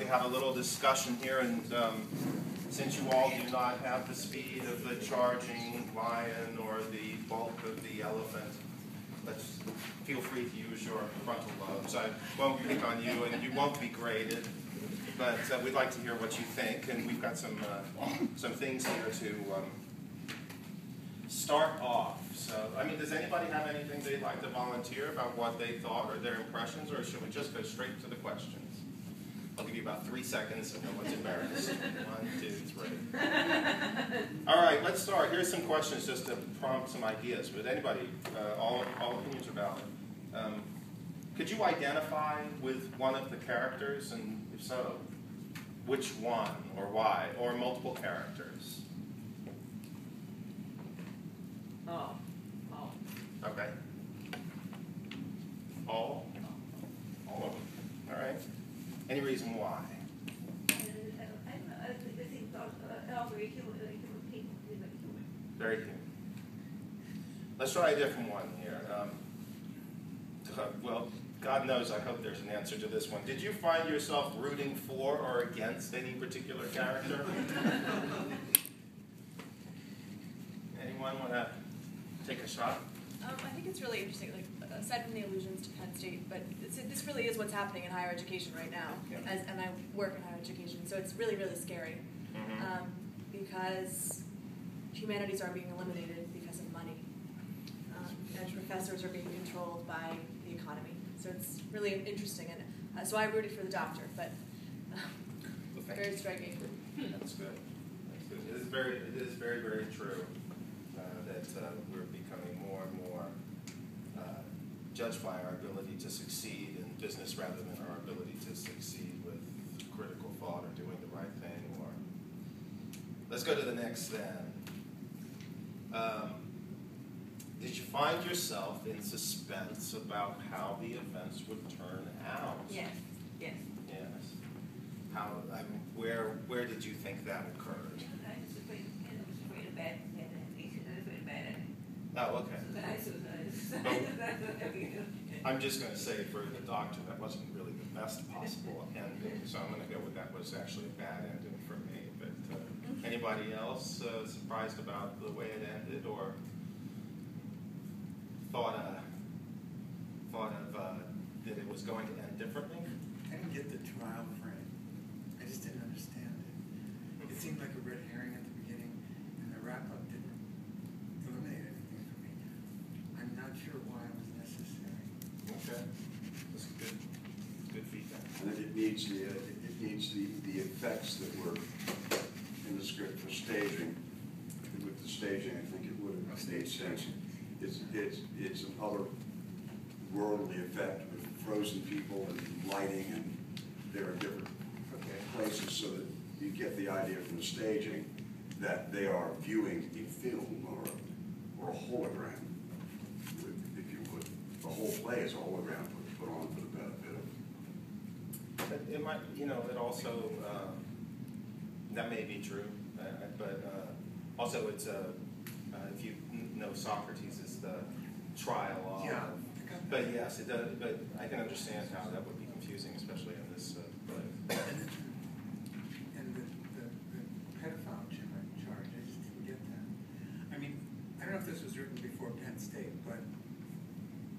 have a little discussion here, and since you all do not have the speed of the charging lion or the bulk of the elephant, let's feel free to use your frontal lobes. I won't pick on you, and you won't be graded, but we'd like to hear what you think, and we've got some things here to start off. So, I mean, does anybody have anything they'd like to volunteer about what they thought or their impressions, or should we just go straight to the questions? I'll give you about 3 seconds and no one's embarrassed. 1, 2, 3. All right, let's start. Here's some questions just to prompt some ideas. But anybody, all opinions are valid. Could you identify with one of the characters, and if so, which one or why, or multiple characters? Oh. Okay. All? All of them. All right. Any reason why? I think very human people. Very human. Let's try a different one here. Well, God knows I hope there's an answer to this one. Did you find yourself rooting for or against any particular character? Anyone want to take a shot? I think it's really interesting, like, aside from the allusions to Penn State, but this really is what's happening in higher education right now, and I work in higher education, so it's really, really scary, because humanities are being eliminated because of money, and professors are being controlled by the economy, so it's really interesting, and so I rooted for the doctor, but very striking. That's good. That's good. It is very, very true that we're becoming more and more judged by our ability to succeed in business rather than our ability to succeed with critical thought or doing the right thing. Or let's go to the next then. Did you find yourself in suspense about how the events would turn out? Yes. Yes. How? Where did you think that occurred? I was afraid of bad ending. I was afraid of bad ending. Oh, okay. I'm just going to say for the doctor that wasn't really the best possible ending, so I'm going to go with that was actually a bad ending for me. But anybody else surprised about the way it ended, or thought of that it was going to end differently? I didn't get the trial frame. I just didn't understand it. It seemed like a red herring at the beginning, and the wrap-up didn't eliminate anything for me. I'm not sure why it was necessary. Okay, that's good feedback. And it needs the effects that were in the script for staging. With the staging, I think it would have made sense. It's an otherworldly effect with frozen people and lighting, and there are different places so that you get the idea from the staging that they are viewing a film or a hologram, if you would. The whole play is a hologram put on for the benefit of. It might, it also, that may be true, but also it's if you know Socrates is the trial of. Yeah. But yes, it does. But I can understand how that would be confusing, especially in this play. And the pedophile charge, I just didn't get that. I mean, I don't know if this was written before Penn State, but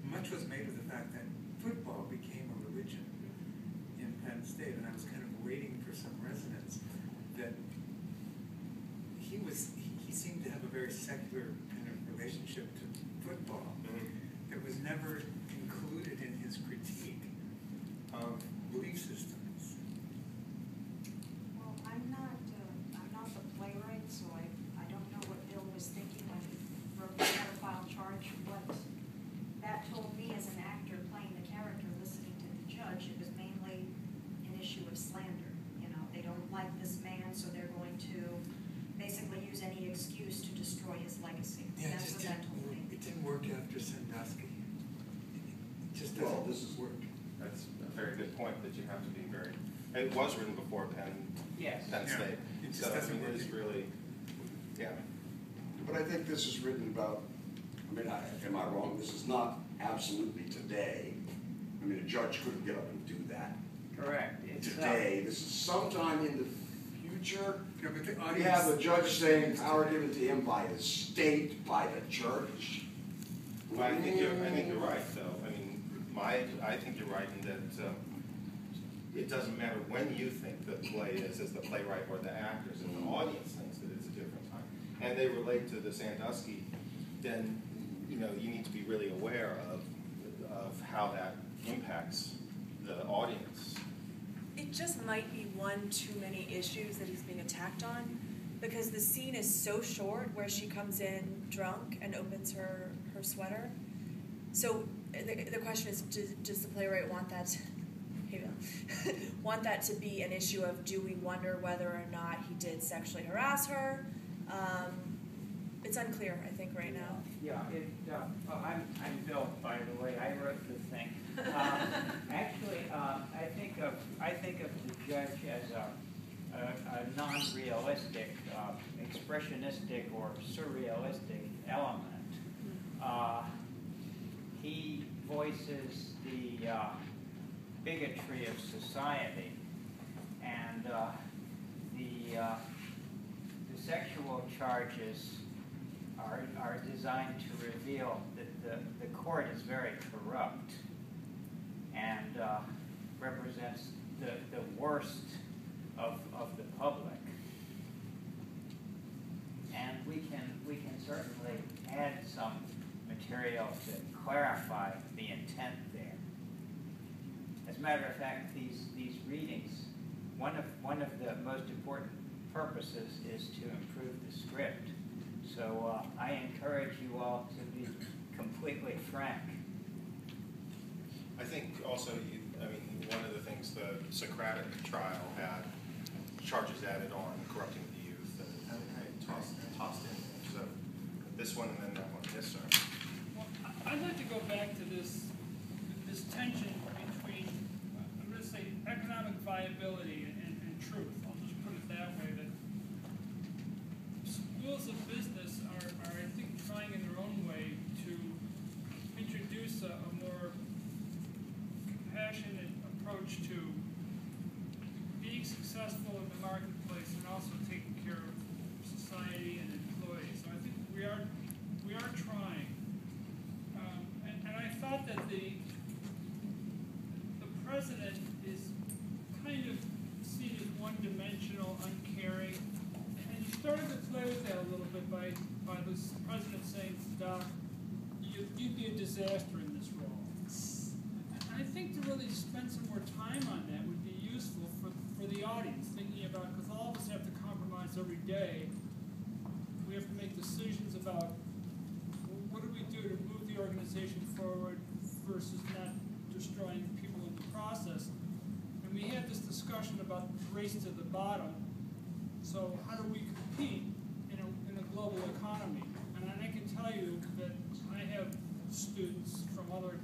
much was made of the fact that football became a religion in Penn State, and I was kind of waiting for some resonance that he seemed to have a very secular kind of relationship to football that was never included in his critique of belief systems. Well, I'm not the playwright, so I don't know what Bill was thinking when he wrote the pedophile charge. What that told me as an actor playing the character, listening to the judge, it was mainly an issue of slander. They don't like this man, so they're going to basically use any excuse to destroy his legacy. Yeah, That's what that told me. It didn't work after Sandusky. It just doesn't work. That's a very good point that you have to be very. It was written before Penn State. It just so doesn't work. It is really, yeah. But I think this is written about, am I wrong? This is not absolutely today. A judge couldn't get up and do that. Correct. today. This is sometime in the future. Yeah, but the We audience. have a judge saying power given to him by the state, by the church. Well, I think you're right, though. I mean, I think you're right in that it doesn't matter when you think the play is as the playwright or the actors, and the audience thinks that it's a different time, and they relate to the Sandusky, then you need to be really aware of how that impacts the audience. It just might be one too many issues that he's being attacked on, because the scene is so short where she comes in drunk and opens her sweater. So the question is, does the playwright want that want that to be an issue of, do we wonder whether or not he did sexually harass her? It's unclear, I think, right now. Yeah, I'm Bill, by the way. I wrote the thing. Actually, I think of the judge as a non-realistic, expressionistic, or surrealistic element. He voices the bigotry of society, and the sexual charges are designed to reveal that the court is very corrupt and represents the worst of the public. And we can certainly add some material to clarify the intent there. As a matter of fact, these readings, one of the most important purposes is to improve the script. So I encourage you all to be completely frank. I think also, one of the things the Socratic Trial had charges added on corrupting the youth, and tossed in there. So this one and then that one. Yes, sir. Well, I'd like to go back to this tension between, I'm going to say, economic viability and truth. I'll just put it that way. That schools of business are I think, trying in their own way to introduce a more compassionate approach to being successful in the marketplace and also taking care of society and employees. So I think we are trying. And I thought that the president is kind of seen as one-dimensional, uncaring, and he started to play with that a little bit by the president saying to Doc, you'd be a disaster in this role. And I think to really spend some more time on that would be useful for the audience, thinking about, because all of us have to compromise every day. We have to make decisions about what do we do to move the organization forward versus not destroying people in the process. And we had this discussion about race to the bottom. So how do we compete in a global economy? And I can tell you that I have students from other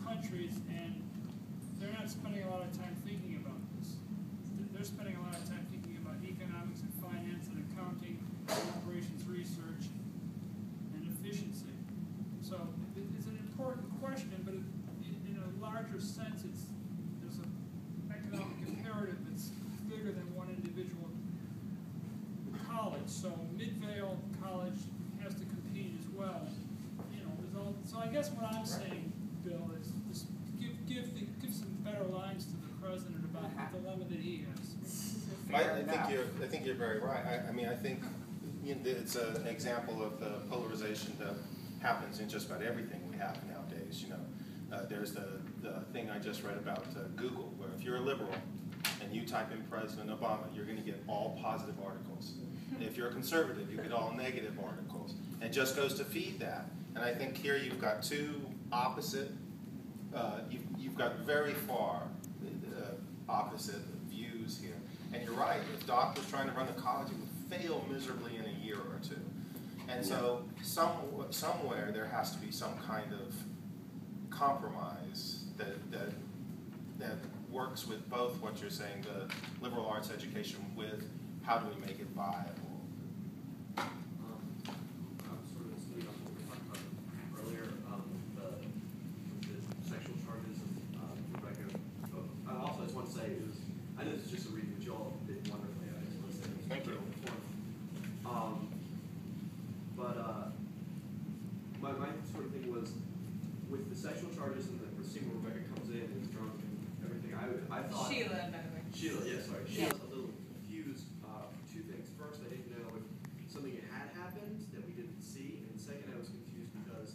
countries, and they're not spending a lot of time thinking about this. They're spending a lot of time thinking about economics and finance and accounting, operations research, and efficiency. So it's an important question, but in a larger sense, there's an economic imperative that's bigger than one individual college. So Midvale College has to compete as well. So I guess what I'm saying, Bill, is just give some better lines to the president about the dilemma that he has. I think you're very right. I think it's an example of the polarization that happens in just about everything we have nowadays. There's the thing I just read about Google, where if you're a liberal and you type in President Obama, you're going to get all positive articles. And if you're a conservative, you get all negative articles. And it just goes to feed that. And I think here you've got two opposite, you've got very far opposite views here. And you're right, if Doc was trying to run the college, it would fail miserably in a year or two. And so somewhere there has to be some kind of compromise that works with both what you're saying, the liberal arts education, with how do we make it viable. Sort of speaking on what we were talking about earlier, the sexual charges of Rebecca. I also just want to say, I thought. Sheila, by the way. Sheila, yeah, sorry. Yeah. Sheila's a little confused for two things. First, I didn't know if something had happened that we didn't see, and second, I was confused because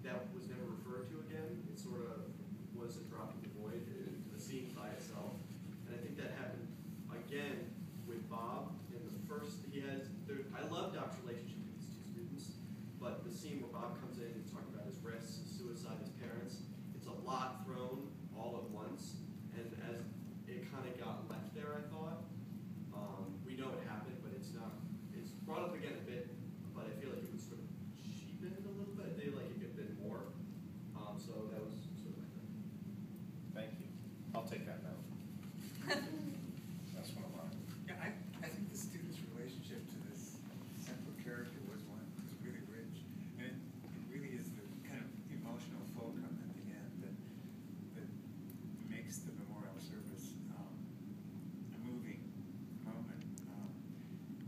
that was never referred to again. It sort of was a drop in the void, the scene by itself, and I think that happened again with Bob in the first. I love Doc's relationship with these two students, but the scene where Bob comes in and talking about his risks, his suicide, his parents, it's a lot thrown all at once, and as it kind of got left there, I thought. We know it happened, but it's brought up again a bit, but I feel like it was sort of cheapened a little bit. I feel like it could have been more. So that was sort of my thing. Thank you. I'll take that note. That's one of mine. Yeah, I think the student's relationship to this central character was really rich. And it really is the kind of emotional fulcrum at the end that makes the memorial service a moving moment.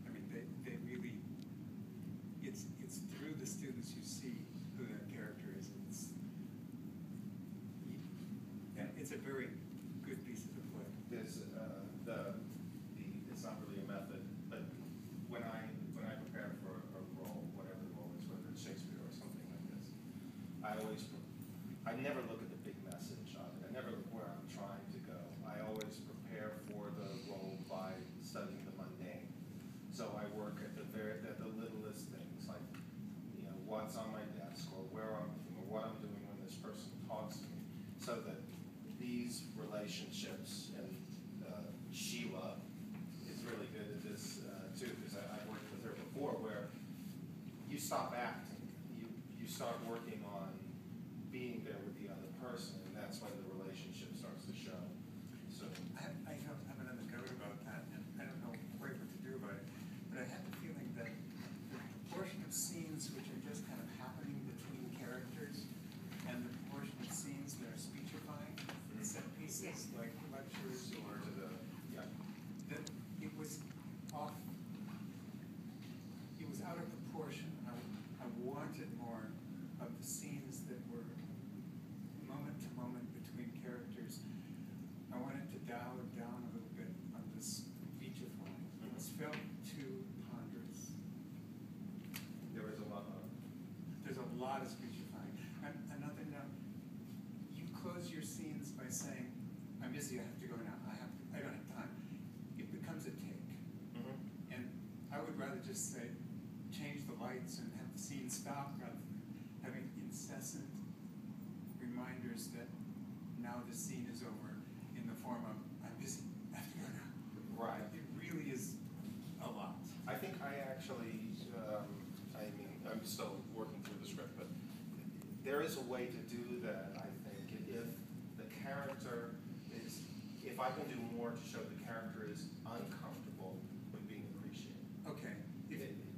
I mean, they really, it's through the students you see who that character is. It's a very good piece of the play. There's it's not really a method, but when I prepare for a role, whatever the role is, whether it's Shakespeare or something like this, I never look at the big message of it. I never look where I'm trying to go. I always prepare for the role by studying the mundane. So I work at the littlest things, like what's on my desk, or where I'm, or what I'm doing when this person talks to me, so that these relationships, and Sheila is really good at this too, because I worked with her before, where you stop acting, you start working on being there with the other person, and that's when the relationship starts to show. So I have another note about that, and I don't know quite what to do about it, but I have the feeling that the proportion of scenes which are just kind of happening between characters and the proportion of scenes that are speechifying, set pieces like lectures or that it was off. It was out of proportion. I wanted more of the scenes that were moment to moment between characters. I wanted to dial it down a little bit on this speechifying. It felt too ponderous. there was a lot of There's a lot of speechifying. Another note, you close your scenes by saying, I'm busy, I have to go now, I don't have time. It becomes a take. And I would rather just say, change the lights and have the scene stop rather than having incessant reminders that now the scene is over in the form of, I'm busy, I have to go now. Right. It really is a lot. I think I actually, I'm still working through the script, but there is a way to do that, I think, if the character is, if I can do more to show the character is uncomfortable with being appreciated. Okay.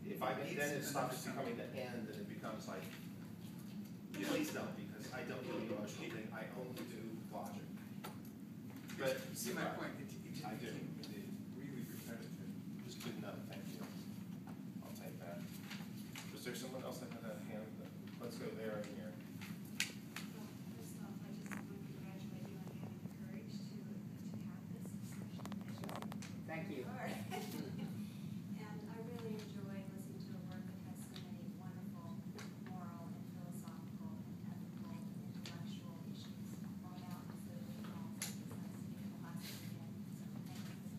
If I can, then it stops becoming the end, and it becomes like, please don't, because I don't do the emotional thing, I only do logic. But You see my point? It just I do, became indeed. really repetitive. Just good enough, thank you. I'll take that. Was there someone else that had a hand? Let's go there and here. Well, first off, I just want to congratulate you on having the courage to have this discussion. Thank you. And I really enjoy listening to a work that has so many wonderful moral and philosophical and ethical and intellectual issues brought out instead of all such necessity and philosophy. So thank you for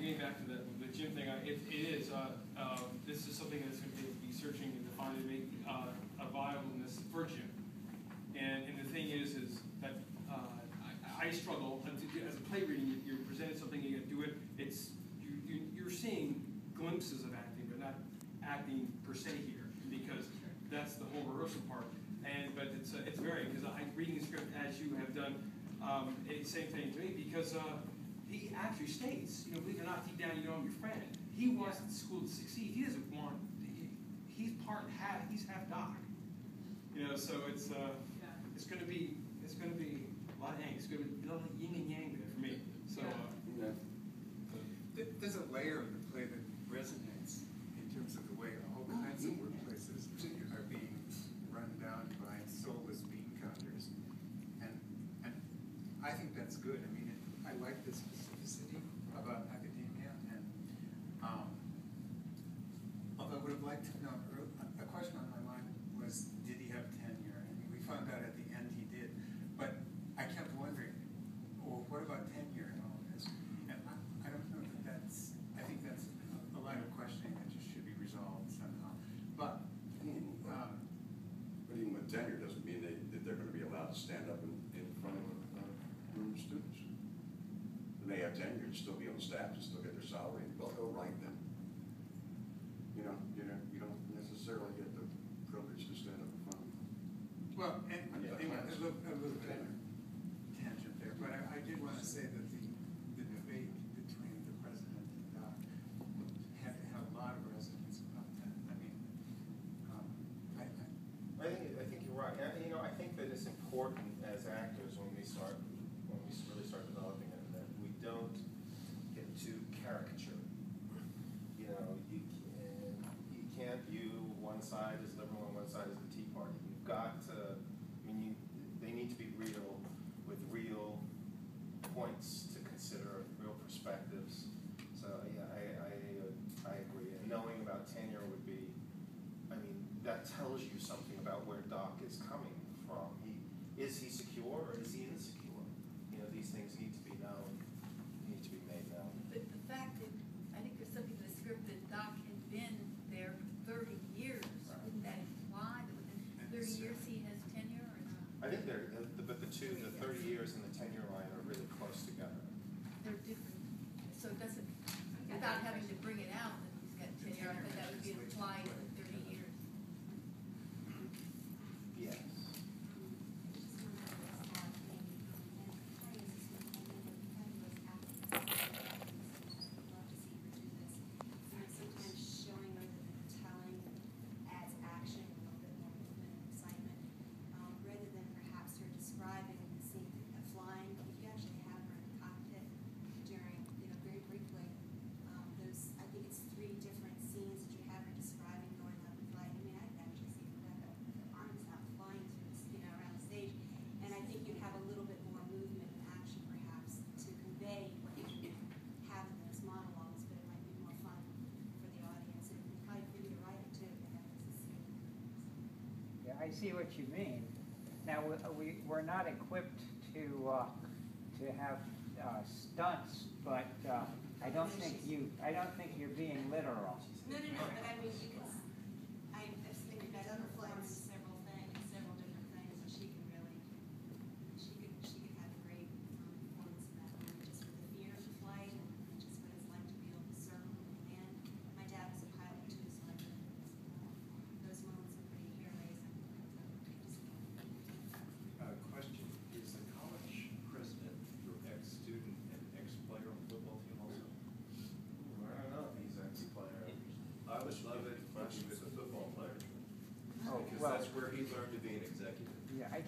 getting back to the gym thing, it is. This is something that's going to be searching and defining to make a viableness for gym. And the thing is that I struggle as a play reading. You're presented something, you got to do it. You're seeing glimpses of acting, but not acting per se here, because that's the whole rehearsal part. But it's varying, because I'm reading the script as you have done. Same thing to me, because he actually states, believe it or not, deep down you know him, your friend. He wants the school to succeed. He doesn't want. He's half Doc. So it's going to be a lot of angst. It's going to be a lot of yin and yang there for me. So. There's a layer of the play that resonates in terms of the way all kinds of workplaces are being run down by soulless bean counters, and I think that's good. I mean, I like the specificity about academia, and although I would have liked to know, a question on my mind was, did he have tenure? I mean, we found out at the end he did, but I kept wondering, well, what about tenure and all this? And I don't know that I think that's a line of questioning that just should be resolved somehow. But even with tenure doesn't mean that they're going to be allowed to stand up in front of a room of students. They may have tenure and still be on staff and still get their salary, and they'll go right then. You don't necessarily get the privilege to stand up in front of them. well, and a little bit of tangent there, but I did want to say that the debate between the president and Doc had a lot of resonance about that. I mean, I think you're right. And, I think that it's important as actors when we really start developing it, that we don't get too caricature. You can't view one side as liberal and one side as the Tea Party. You've got to. They need to be real, with real points to consider, real perspectives. So yeah, I agree. And knowing about tenure would be. That tells you something about where Doc is coming from. Is he secure or is he insecure? These things need to be known, need to be made known. But the fact that, I think there's something in the script that Doc had been there for 30 years, wouldn't that imply that within 30 years he has tenure or not? I think but the 30 years and the tenure line are really close together. They're different, so it doesn't, without having to bring it out that he's got tenure, I think that would be implied in 30 years. Yes. Sometimes showing rather than telling adds action, a little bit more movement and excitement, rather than perhaps her describing the scene, flying. If you actually have her in the cockpit during, very briefly, I think it's 3 different scenes that you have her describing going up and flying. I could actually see Rebecca with her arms out flying through, around the stage, and I think you'd have a little bit more movement and action perhaps to convey what you can have in those monologues, but it might be more fun for the audience, and probably for you to write it too, to have this as a scene. Yeah, I see what you mean. Now, we're not equipped to have stunts, but I don't think you're being literal. No, but I mean, you can, I've seen you guys perform several different things, and she could have a great performance in that moment, just with the fear of the flight, and just what it's like to be able to circle and land. My dad was a pilot too, so I know those moments are pretty hair-raising. Question, is the college president your ex-student and ex-player on the football team also? I don't know if he's ex-player. I would love it if he was a football player. Oh, Because well, that's where he learned to be an executive. yeah, I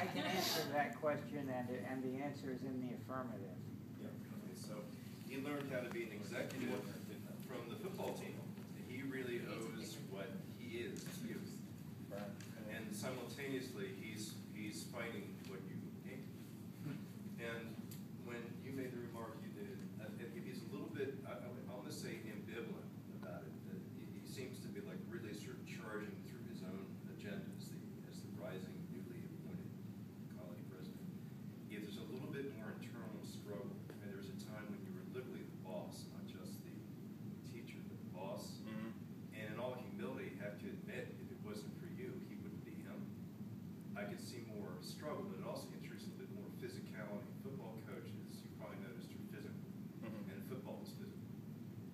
can answer that question, and the answer is in the affirmative. Okay, so he learned how to be an executive from the football team. He really owes what he is to youth. Right. And simultaneously, he's fighting what you hate. And when you made the remark you did, he's a little bit, I want to say ambivalent about it. He seems to be like really sort of charging through his own agenda as the rising, newly appointed college president. If there's a little bit more internal struggle, and there was a time when you were literally the boss, not just could see more struggle, but it also introduced a little bit more physicality. Football coaches, you probably noticed, are physical, and football is physical.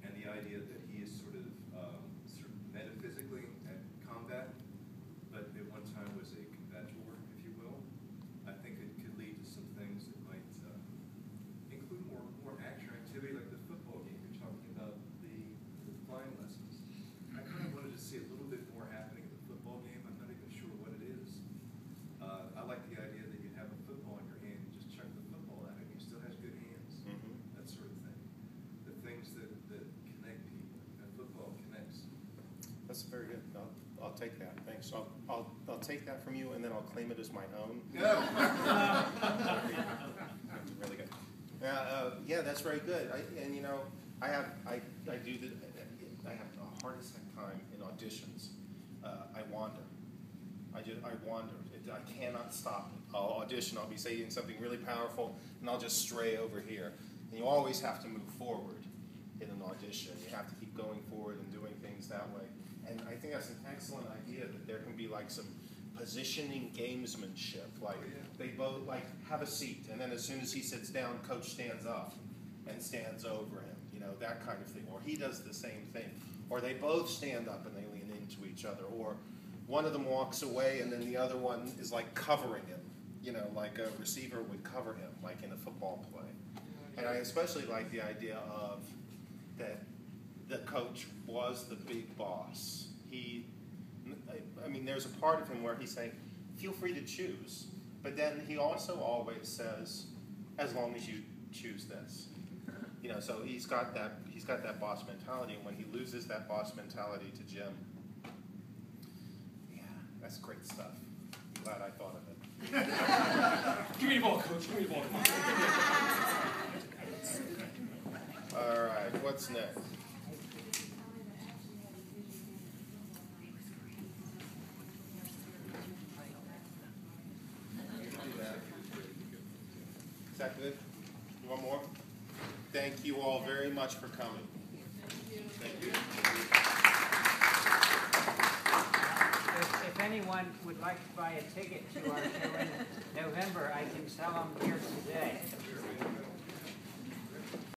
And the idea that he is sort of metaphysically at combat, but at one time was a combator, if you will, I think it could lead to some things that might include more action activity, like the football game. You're talking about the flying lessons. I kind of wanted to see a little bit more happening in the football game. I'm not even sure what it is. I like the idea that you have a football in your hand, you just chuck the football at him, he still has good hands, that sort of thing. The things that connect people, and football connects. That's very good. I'll take that. Thanks. I'll take that from you, and then I'll claim it as my own. Really good. Yeah, that's very good. And you know, I have the hardest time in auditions. I wander. I wander. I cannot stop it. I'll audition. I'll be saying something really powerful, and I'll just stray over here. And you always have to move forward in an audition. You have to keep going forward and doing things that way. And I think that's an excellent idea, that there can be like some positioning gamesmanship. Like they both like have a seat, and then as soon as he sits down, coach stands up and stands over him. You know, that kind of thing. Or he does the same thing. Or they both stand up and they lean into each other. Or one of them walks away and then the other one is like covering him. You know, like a receiver would cover him, like in a football play. And I especially like the idea of that the coach was the big boss. I mean, there's a part of him where he's saying, feel free to choose. But then he also always says, as long as you choose this. You know, so he's got that boss mentality, and when he loses that boss mentality to Jim, yeah, that's great stuff. I'm glad I thought of it. Give me the ball, coach. Give me the ball. All right, what's next? Is that good? One more? Thank you all very much for coming. Thank you. If anyone would like to buy a ticket to our show in November, I can sell them here today.